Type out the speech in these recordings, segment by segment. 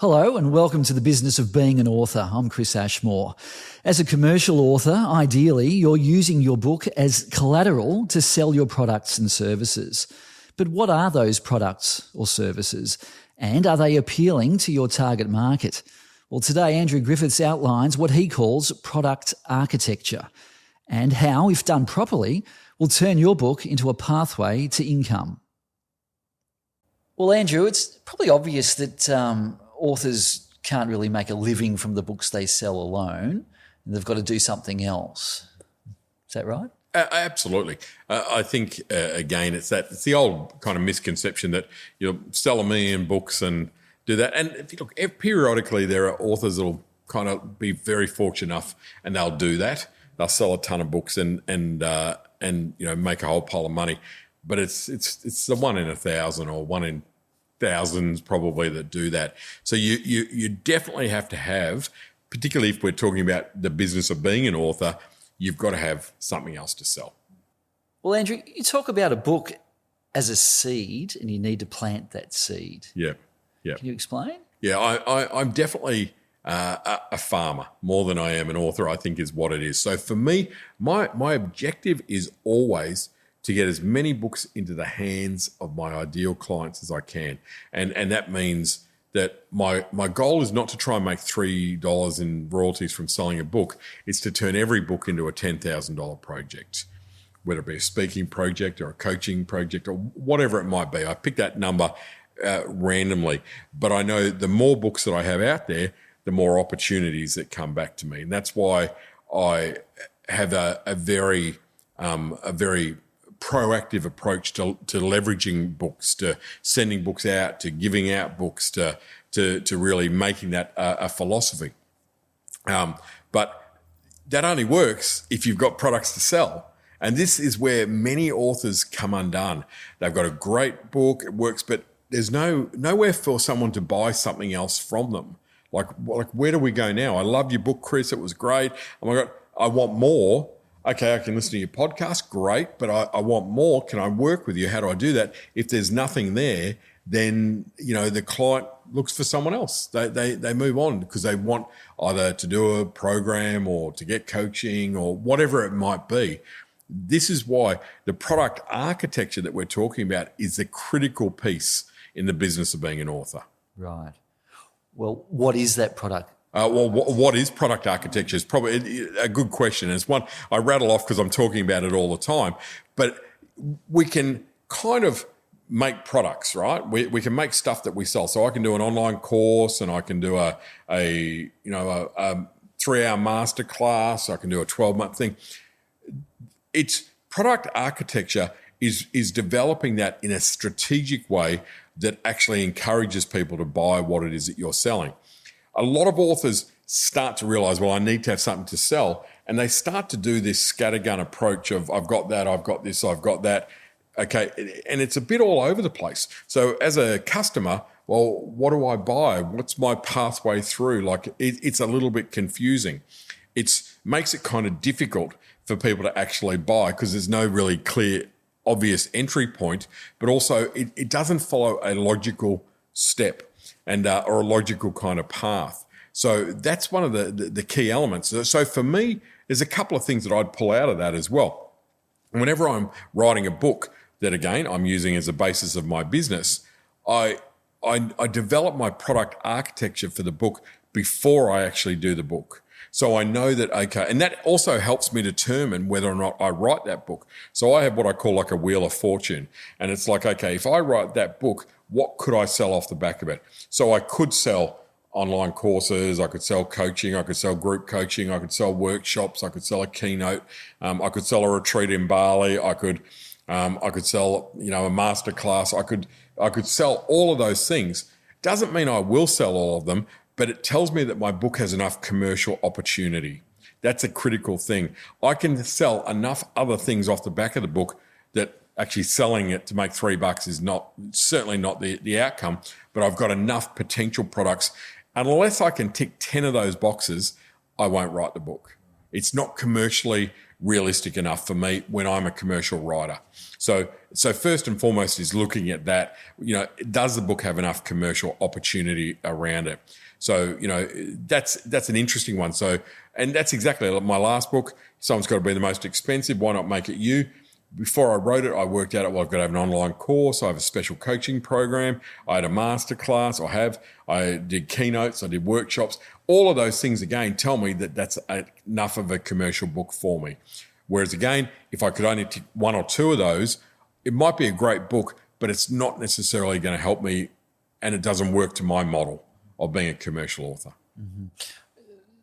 Hello and welcome to the Business of Being an Author. I'm Chris Ashmore. As a commercial author, ideally, you're using your book as collateral to sell your products and services. But what are those products or services? And are they appealing to your target market? Well, today, Andrew Griffiths outlines what he calls product architecture and how, if done properly, will turn your book into a pathway to income. Well, Andrew, it's probably obvious that authors can't really make a living from the books they sell alone. They've got to do something else. Is that right? Absolutely. I think, again, it's the old kind of misconception that you'll sell 1 million books and do that. And if you look, periodically there are authors that will kind of be very fortunate enough and they'll do that. They'll sell a ton of books and make a whole pile of money. But it's the 1 in 1,000 or 1 in thousands probably that do that. So you definitely have to have, particularly if we're talking about the business of being an author, you've got to have something else to sell. Well, Andrew, you talk about a book as a seed and you need to plant that seed. Yeah. Can you explain? Yeah, I'm definitely a farmer more than I am an author, I think is what it is. So for me, my objective is always to get as many books into the hands of my ideal clients as I can. And that means that my goal is not to try and make $3 in royalties from selling a book. It's to turn every book into a $10,000 project, whether it be a speaking project or a coaching project or whatever it might be. I pick that number randomly, but I know the more books that I have out there, the more opportunities that come back to me. And that's why I have a very proactive approach to leveraging books, to sending books out, to giving out books, to really making that a philosophy. But that only works if you've got products to sell. And this is where many authors come undone. They've got a great book, it works, but there's nowhere for someone to buy something else from them. Like where do we go now? I love your book, Chris. It was great. Oh my God, I want more. Okay, I can listen to your podcast, great, but I want more. Can I work with you? How do I do that? If there's nothing there, then the client looks for someone else. They move on because they want either to do a program or to get coaching or whatever it might be. This is why the product architecture that we're talking about is the critical piece in the business of being an author. Right. Well, what is that product? What is product architecture is probably a good question. It's one I rattle off because I'm talking about it all the time. But we can kind of make products, right? We can make stuff that we sell. So I can do an online course and I can do a 3-hour masterclass. I can do a 12-month thing. It's product architecture is developing that in a strategic way that actually encourages people to buy what it is that you're selling. A lot of authors start to realize, well, I need to have something to sell. And they start to do this scattergun approach of I've got that, I've got this, I've got that. Okay. And it's a bit all over the place. So as a customer, well, what do I buy? What's my pathway through? Like it's a little bit confusing. It makes it kind of difficult for people to actually buy because there's no really clear, obvious entry point, but also it doesn't follow a logical step and or a logical kind of path. So that's one of the key elements. So for me, there's a couple of things that I'd pull out of that as well. Whenever I'm writing a book that, again, I'm using as a basis of my business, I develop my product architecture for the book before I actually do the book. So I know that, okay, and that also helps me determine whether or not I write that book. So I have what I call like a wheel of fortune. And it's like, okay, if I write that book, what could I sell off the back of it? So I could sell online courses, I could sell coaching, I could sell group coaching, I could sell workshops, I could sell a keynote, I could sell a retreat in Bali, I could sell, a masterclass, I could sell all of those things. Doesn't mean I will sell all of them, but it tells me that my book has enough commercial opportunity. That's a critical thing. I can sell enough other things off the back of the book that actually selling it to make $3 is certainly not the outcome, but I've got enough potential products. Unless I can tick 10 of those boxes, I won't write the book. It's not commercially realistic enough for me when I'm a commercial writer. So first and foremost is looking at that, does the book have enough commercial opportunity around it? So, that's an interesting one. So, and that's exactly like my last book. Someone's got to be the most expensive. Why not make it you? Before I wrote it, I worked out, I've got to have an online course. I have a special coaching program. I had a masterclass. I did keynotes. I did workshops. All of those things, again, tell me that that's enough of a commercial book for me. Whereas, again, if I could only tick one or two of those, it might be a great book, but it's not necessarily going to help me, and it doesn't work to my model of being a commercial author. Mm-hmm.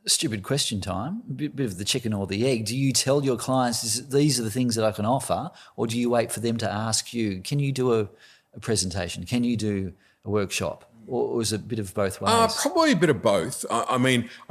Stupid question time, a bit of the chicken or the egg. Do you tell your clients these are the things that I can offer, or do you wait for them to ask you, can you do a presentation? Can you do a workshop? Or is it a bit of both ways? Probably a bit of both. I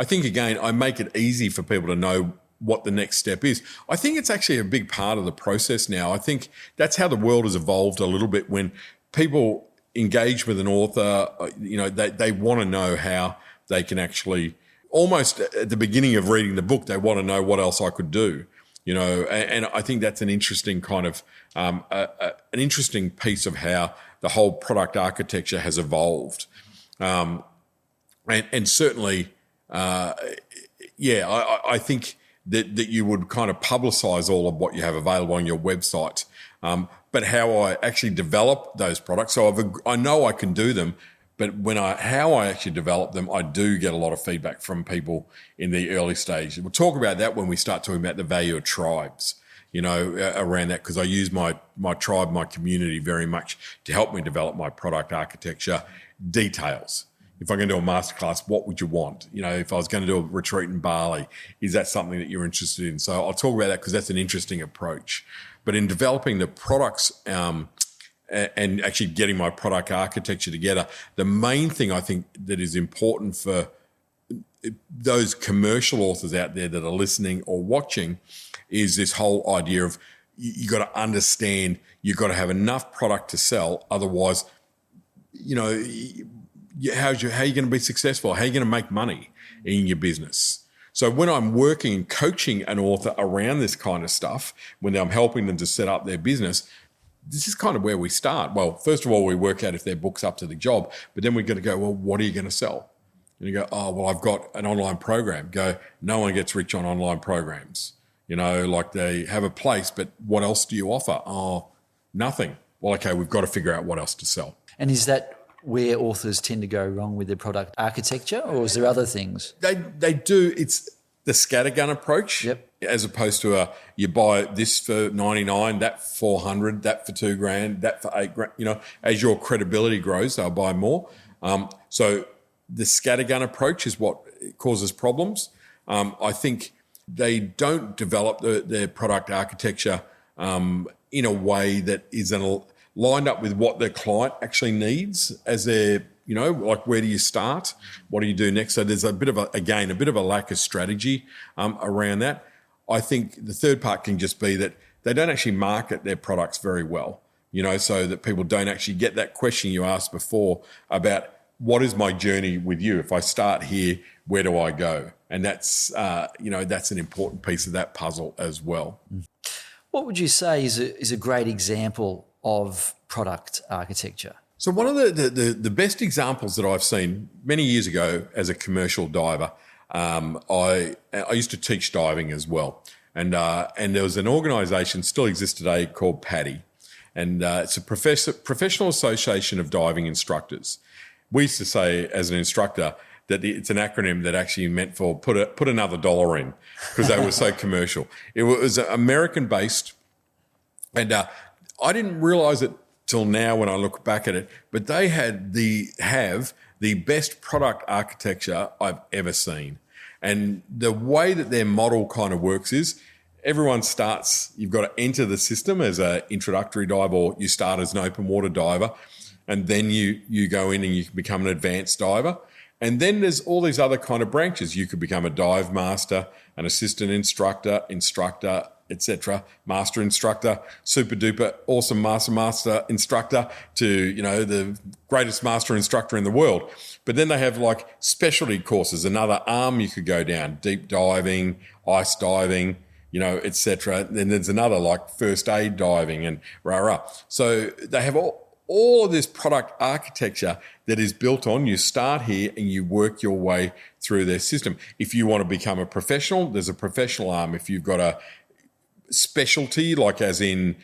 think, again, I make it easy for people to know what the next step is. I think it's actually a big part of the process now. I think that's how the world has evolved a little bit. When people engage with an author, they want to know how they can actually, almost at the beginning of reading the book, they want to know what else I could do, and I think that's an interesting kind of, an interesting piece of how the whole product architecture has evolved. And certainly, I think that you would kind of publicize all of what you have available on your website. But how I actually develop those products, so I know I can do them, but how I actually develop them, I do get a lot of feedback from people in the early stage. We'll talk about that when we start talking about the value of tribes, around that, because I use my tribe, my community very much to help me develop my product architecture details. If I'm going to do a masterclass, what would you want? If I was going to do a retreat in Bali, is that something that you're interested in? So I'll talk about that because that's an interesting approach. But in developing the products and actually getting my product architecture together, the main thing I think that is important for those commercial authors out there that are listening or watching is this whole idea of you got to understand you've got to have enough product to sell. Otherwise, how are you going to be successful? How are you going to make money in your business? So when I'm working and coaching an author around this kind of stuff, when I'm helping them to set up their business, this is kind of where we start. Well, first of all, we work out if their book's up to the job, but then we've got to go, well, what are you going to sell? And you go, oh, well, I've got an online program. Go, no one gets rich on online programs. Like they have a place, but what else do you offer? Oh, nothing. Well, okay, we've got to figure out what else to sell. And is that where authors tend to go wrong with their product architecture, or is there other things? They do. It's the scattergun approach. Yep. As opposed to you buy this for $99, that for $400, that for $2,000, that for $8,000. As your credibility grows, they'll buy more. So the scattergun approach is what causes problems. I think they don't develop their product architecture in a way that is lined up with what their client actually needs as their, like where do you start? What do you do next? So there's a bit of a lack of strategy around that. I think the third part can just be that they don't actually market their products very well, so that people don't actually get that question you asked before about what is my journey with you? If I start here, where do I go? And that's, that's an important piece of that puzzle as well. What would you say is a great example of product architecture? So one of the best examples that I've seen many years ago as a commercial diver, I used to teach diving as well. And there was an organisation, still exists today, called PADI. And it's a professional association of diving instructors. We used to say as an instructor that it's an acronym that actually meant for put another dollar in, because they were so commercial. It was American-based, and I didn't realise it till now when I look back at it, but they have the best product architecture I've ever seen. And the way that their model kind of works is everyone starts, you've got to enter the system as an introductory diver, or you start as an open water diver, and then you go in and you can become an advanced diver. And then there's all these other kind of branches. You could become a dive master, an assistant instructor, etc., master instructor, super duper awesome master instructor, to the greatest master instructor in the world. But then they have like specialty courses, another arm you could go down, deep diving, ice diving, etc. Then there's another like first aid diving and rah. So they have all of this product architecture that is built on. You start here and you work your way through their system. If you want to become a professional, there's a professional arm. If you've got a specialty, like as in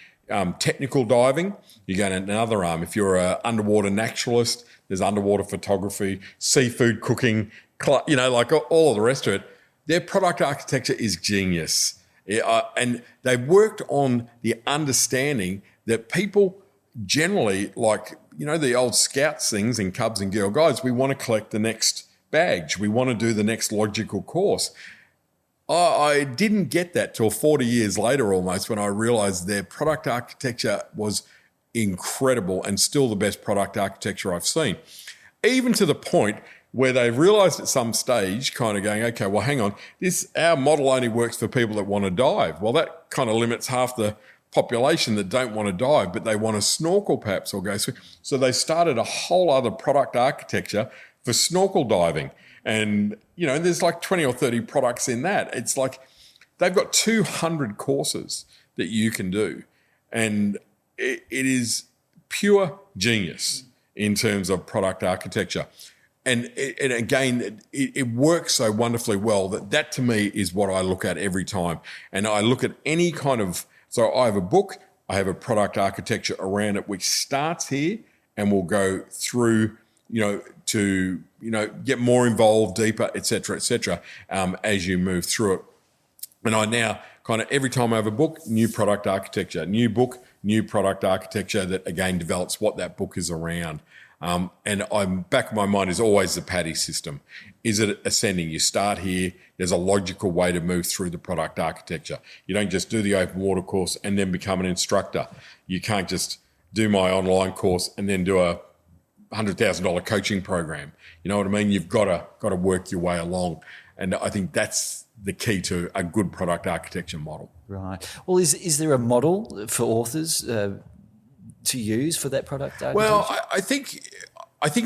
technical diving, you go to another arm. If you're an underwater naturalist, there's underwater photography, seafood cooking, like all of the rest of it. Their product architecture is genius. And they've worked on the understanding that people generally, like, the old Scouts things in Cubs and Girl Guides, we want to collect the next badge. We want to do the next logical course. I didn't get that till 40 years later almost, when I realized their product architecture was incredible and still the best product architecture I've seen. Even to the point where they realized at some stage, kind of going, okay, well, hang on, our model only works for people that want to dive. Well, that kind of limits half the population that don't want to dive, but they want to snorkel perhaps or go through. So they started a whole other product architecture for snorkel diving. And, there's like 20 or 30 products in that. It's like they've got 200 courses that you can do. And it is pure genius in terms of product architecture. And again, it works so wonderfully well that to me is what I look at every time. And I look at any kind of, so I have a book, I have a product architecture around it, which starts here and will go through, to, get more involved, deeper, et cetera, as you move through it. And I now kind of, every time I have a book, new product architecture, new book, new product architecture that again develops what that book is around. And I'm back of my mind is always the PADI system. Is it ascending? You start here. There's a logical way to move through the product architecture. You don't just do the open water course and then become an instructor. You can't just do my online course and then do a $100,000 coaching program. You know what I mean? You've got to work your way along. And I think that's the key to a good product architecture model. Right. Well, is there a model for authors to use for that product architecture? Well, I think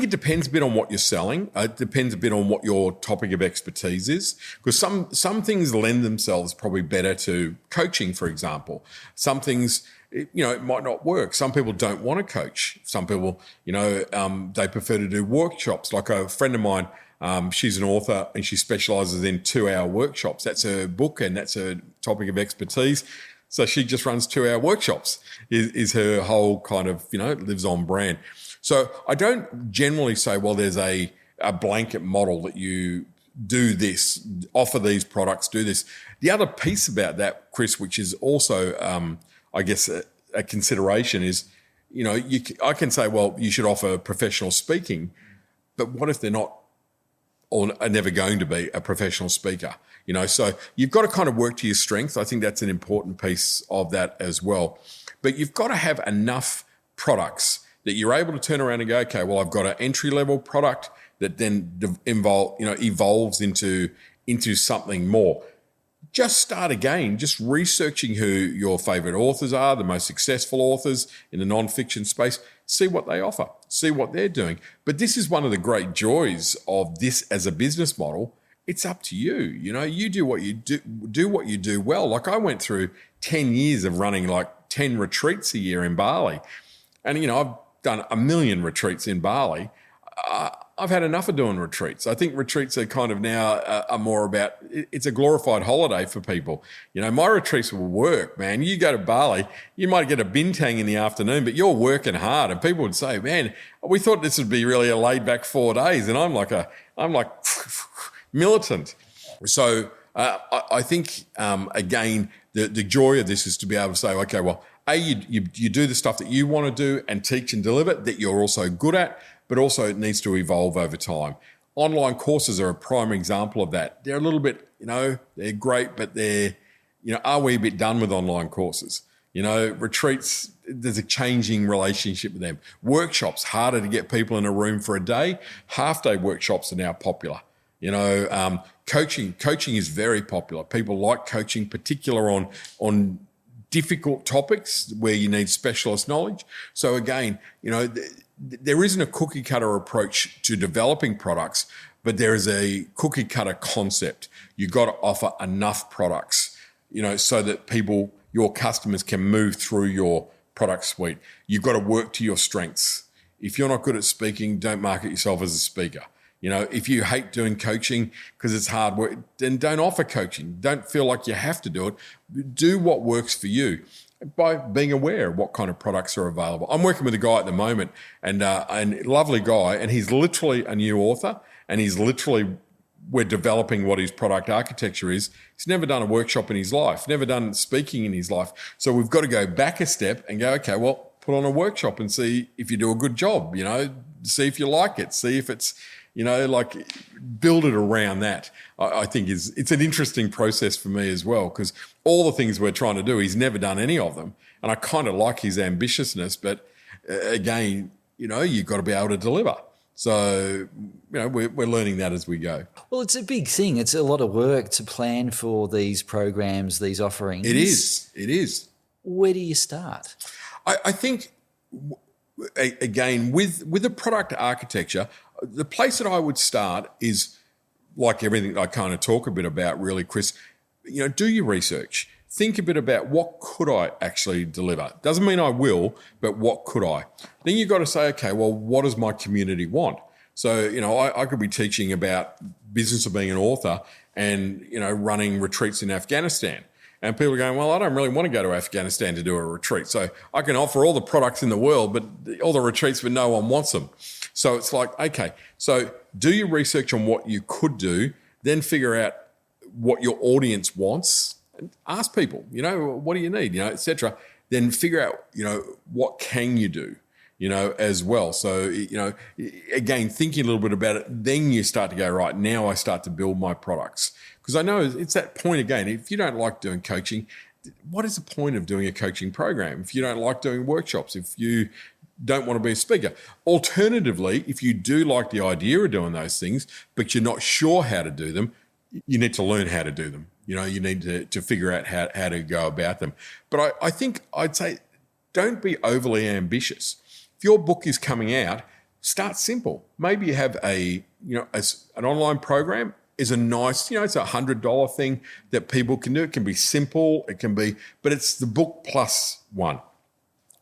it depends a bit on what you're selling. It depends a bit on what your topic of expertise is, because some things lend themselves probably better to coaching, for example. Some things, it might not work. Some people don't want to coach. Some people, they prefer to do workshops. Like a friend of mine, she's an author and she specialises in 2-hour workshops. That's her book and that's her topic of expertise. So she just runs 2-hour workshops is her whole kind of, lives on brand. So I don't generally say, well, there's a blanket model that you do this, offer these products, do this. The other piece about that, Chris, which is also, I guess, a consideration is, I can say, well, you should offer professional speaking, but what if they're not or are never going to be a professional speaker? So you've got to kind of work to your strength. I think that's an important piece of that as well. But you've got to have enough products that you're able to turn around and go, okay, well, I've got an entry-level product that then evolves into something more. Just start again, just researching who your favourite authors are, the most successful authors in the nonfiction space, see what they offer, see what they're doing. But this is one of the great joys of this as a business model. It's up to you. You do what you do what you do well. Like I went through 10 years of running like 10 retreats a year in Bali. And, I've done 1 million retreats in Bali. I've had enough of doing retreats. I think retreats are kind of now are more about, it's a glorified holiday for people. My retreats will work, man. You go to Bali, you might get a bintang in the afternoon, but you're working hard. And people would say, man, we thought this would be really a laid back 4 days. And I'm like militant. So I think, again, the joy of this is to be able to say, okay, well, you do the stuff that you want to do and teach and deliver that you're also good at, but also it needs to evolve over time. Online courses are a prime example of that. They're a little bit, they're great, but they're, are we a bit done with online courses? Retreats, there's a changing relationship with them. Workshops, harder to get people in a room for a day. Half-day workshops are now popular. Coaching is very popular. People like coaching, particular on difficult topics where you need specialist knowledge. So again, there isn't a cookie cutter approach to developing products, but there is a cookie cutter concept. You've got to offer enough products, so that your customers can move through your product suite. You've got to work to your strengths. If you're not good at speaking, don't market yourself as a speaker. If you hate doing coaching because it's hard work, then don't offer coaching. Don't feel like you have to do it. Do what works for you by being aware of what kind of products are available. I'm working with a guy at the moment, and lovely guy, and he's literally a new author, and we're developing what his product architecture is. He's never done a workshop in his life, never done speaking in his life. So we've got to go back a step and go, okay, well, put on a workshop and see if you do a good job, see if you like it, see if it's, build it around that. I think it's an interesting process for me as well, because all the things we're trying to do, he's never done any of them. And I kind of like his ambitiousness, but again, you've got to be able to deliver. So, we're learning that as we go. Well, it's a big thing. It's a lot of work to plan for these programs, these offerings. It is. Where do you start? I think, again, with the product architecture, the place that I would start is, like everything I kind of talk a bit about really, Chris, do your research. Think a bit about what could I actually deliver. Doesn't mean I will, but what could I? Then you've got to say, okay, well, what does my community want? So, I could be teaching about business of being an author and, running retreats in Afghanistan. And people are going, well, I don't really want to go to Afghanistan to do a retreat. So I can offer all the products in the world, but all the retreats, but no one wants them. So it's like, okay, so do your research on what you could do, then figure out what your audience wants, and ask people, what do you need, et cetera. Then figure out, what can you do, as well. So, again, thinking a little bit about it, then you start to go, right, now I start to build my products. Because I know it's that point again, if you don't like doing coaching, what is the point of doing a coaching program? If you don't like doing workshops, if you don't want to be a speaker. Alternatively, if you do like the idea of doing those things, but you're not sure how to do them, you need to learn how to do them. You need to figure out how to go about them. But I think I'd say don't be overly ambitious. If your book is coming out, start simple. Maybe you have an online program is a nice, it's a $100 thing that people can do. It can be simple, but it's the book plus one.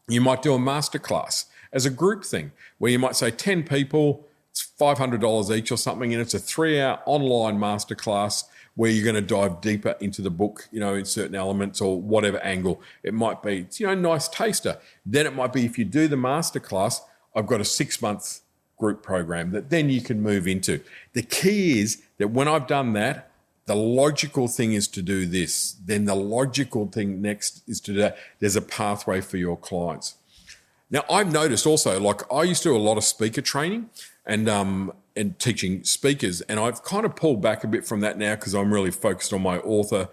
You might do a masterclass as a group thing where you might say 10 people, it's $500 each or something, and it's a 3-hour online masterclass where you're going to dive deeper into the book, in certain elements or whatever angle it might be. It's, nice taster. Then it might be, if you do the masterclass, I've got a 6-month group program that then you can move into. The key is that when I've done that, the logical thing is to do this. Then the logical thing next is to do that. There's a pathway for your clients. Now, I've noticed also, like I used to do a lot of speaker training and teaching speakers, and I've kind of pulled back a bit from that now because I'm really focused on my author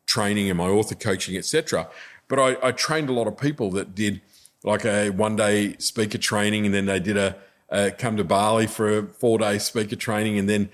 training and my author coaching, etc. But I trained a lot of people that did like a 1-day speaker training, and then they did a come to Bali for a 4-day speaker training, and then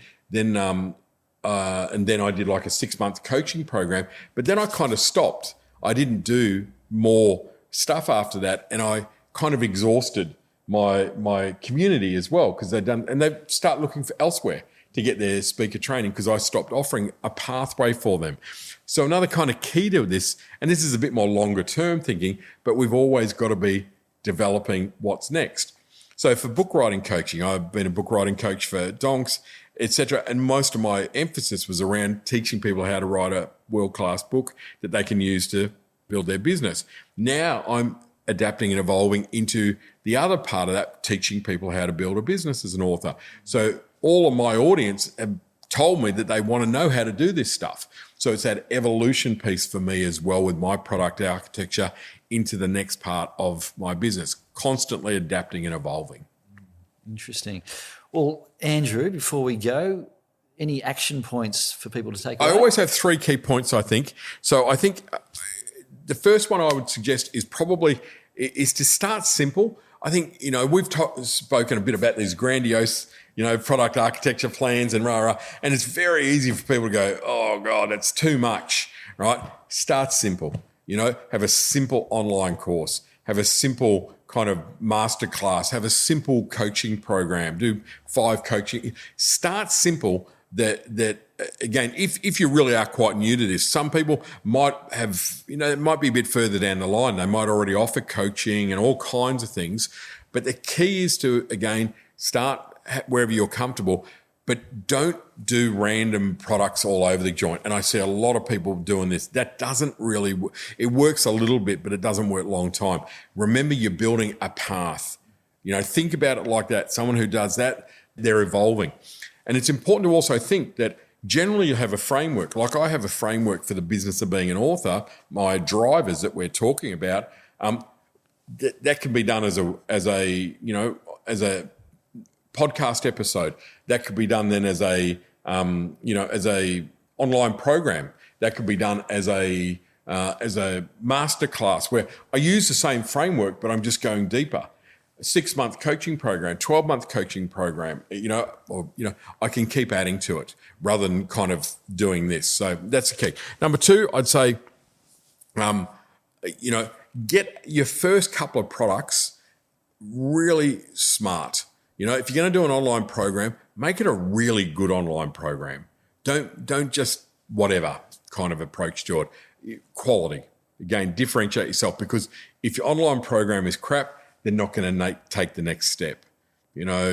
I did like a 6-month coaching program. But then I kind of stopped. I didn't do more stuff after that, and I kind of exhausted my community as well, because they start looking for elsewhere to get their speaker training because I stopped offering a pathway for them. So another kind of key to this, and this is a bit more longer term thinking, but we've always got to be developing what's next. So for book writing coaching, I've been a book writing coach for donks, etc. And most of my emphasis was around teaching people how to write a world-class book that they can use to build their business. Now I'm adapting and evolving into the other part of that, teaching people how to build a business as an author. So all of my audience have told me that they want to know how to do this stuff. So it's that evolution piece for me as well with my product architecture into the next part of my business, constantly adapting and evolving. Interesting. Well, Andrew, before we go, any action points for people to take away? I always have 3 key points, I think. So I think the first one I would suggest is to start simple. I think, we've spoken a bit about these grandiose, product architecture plans and rah. And it's very easy for people to go, oh God, it's too much, right? Start simple, have a simple online course, have a simple kind of masterclass, have a simple coaching program, do 5 coaching. Start simple. That again, if you really are quite new to this, some people might have, it might be a bit further down the line. They might already offer coaching and all kinds of things. But the key is to, again, start wherever you're comfortable, but don't do random products all over the joint. And I see a lot of people doing this. That doesn't really, it works a little bit, but it doesn't work long time. Remember, you're building a path. Think about it like that. Someone who does that, they're evolving. And it's important to also think that generally you have a framework. Like I have a framework for the business of being an author, my drivers that we're talking about. That can be done as a podcast episode. That could be done then as a online program. That could be done as a masterclass where I use the same framework, but I'm just going deeper. A 6-month coaching program, 12-month coaching program, I can keep adding to it rather than kind of doing this. So that's the key. Number 2, I'd say, get your first couple of products really smart. If you're going to do an online program, make it a really good online program. Don't just whatever kind of approach to it. Quality. Again, differentiate yourself, because if your online program is crap, they're not going to take the next step.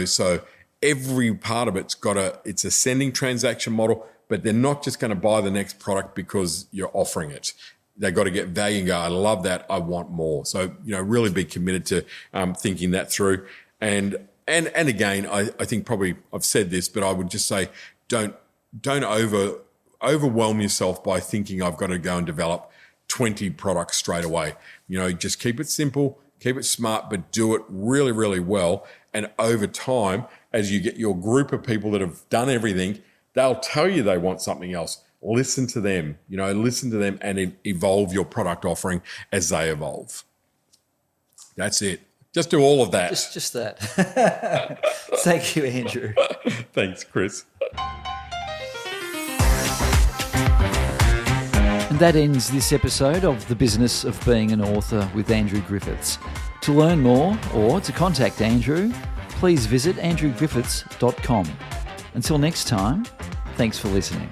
So every part of it's a sending transaction model, but they're not just going to buy the next product because you're offering it. They've got to get value and go, I love that, I want more. So, really be committed to thinking that through. And again, I think probably I've said this, but I would just say don't overwhelm yourself by thinking I've got to go and develop 20 products straight away. Just keep it simple, keep it smart, but do it really, really well. And over time, as you get your group of people that have done everything, they'll tell you they want something else. Listen to them, and evolve your product offering as they evolve. That's it. Just do all of that. Just that. Thank you, Andrew. Thanks, Chris. And that ends this episode of The Business of Being an Author with Andrew Griffiths. To learn more or to contact Andrew, please visit andrewgriffiths.com. Until next time, thanks for listening.